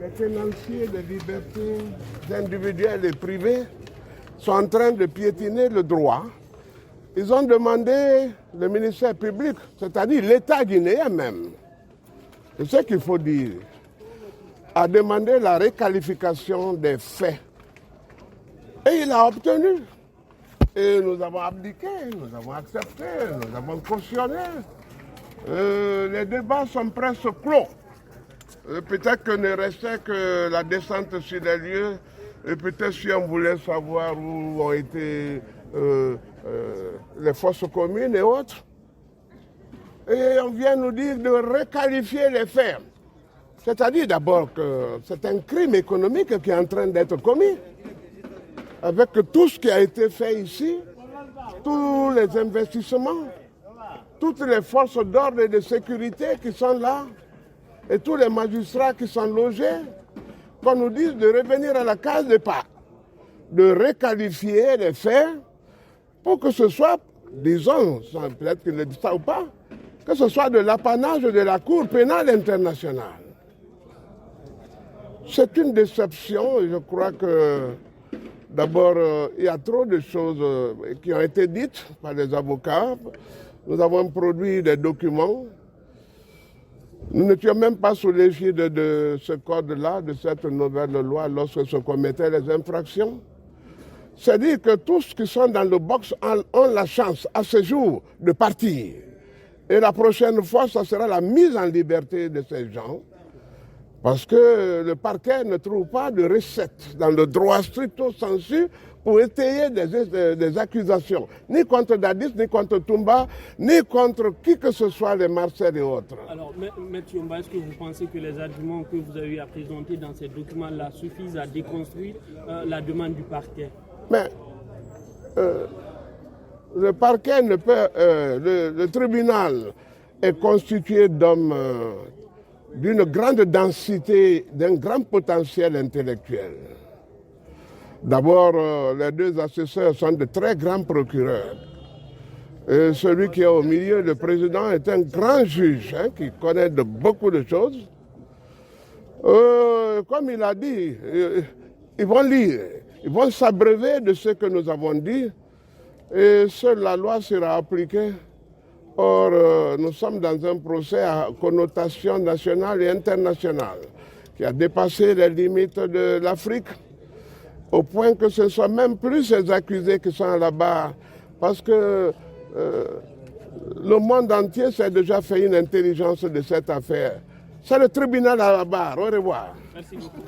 les tenanciers des libertés individuelles et privées sont en train de piétiner le droit. Ils ont demandé, le ministère public, c'est-à-dire l'État guinéen même, c'est ce qu'il faut dire, a demandé la réqualification des faits. Et il a obtenu. Et nous avons abdiqué, nous avons accepté, nous avons cautionné. Les débats sont presque clos. Peut-être que ne restait que la descente sur les lieux. Et peut-être si on voulait savoir où ont été les forces communes et autres. Et on vient nous dire de requalifier les faits. C'est-à-dire d'abord que c'est un crime économique qui est en train d'être commis. Avec tout ce qui a été fait ici, tous les investissements, toutes les forces d'ordre et de sécurité qui sont là, et tous les magistrats qui sont logés, qu'on nous dise de revenir à la case départ, de requalifier les faits pour que ce soit, disons, peut-être qu'ils ne disent ça ou pas, que ce soit de l'apanage de la Cour pénale internationale. C'est une déception et je crois que d'abord, il y a trop de choses qui ont été dites par les avocats. Nous avons produit des documents. Nous n'étions même pas sous l'égide de ce code-là, de cette nouvelle loi, lorsque se commettaient les infractions. C'est-à-dire que tous qui sont dans le box ont la chance, à ce jour, de partir. Et la prochaine fois, ce sera la mise en liberté de ces gens. Parce que le parquet ne trouve pas de recette dans le droit stricto sensu pour étayer des accusations, ni contre Dadis, ni contre Toumba, ni contre qui que ce soit, les Marcel et autres. Alors, M. Yomba, est-ce que vous pensez que les arguments que vous avez eu à présenter dans ces documents-là suffisent à déconstruire la demande du parquet? Mais le parquet ne peut... le tribunal est constitué d'hommes... d'une grande densité, d'un grand potentiel intellectuel. D'abord, les deux assesseurs sont de très grands procureurs. Et celui qui est au milieu, le président, est un grand juge qui connaît beaucoup de choses. Comme il a dit, ils vont lire, ils vont s'abreuver de ce que nous avons dit et seule la loi sera appliquée. Or, nous sommes dans un procès à connotation nationale et internationale qui a dépassé les limites de l'Afrique au point que ce ne sont même plus ces accusés qui sont là-bas parce que le monde entier s'est déjà fait une intelligence de cette affaire. C'est le tribunal à la barre. Au revoir. Merci beaucoup.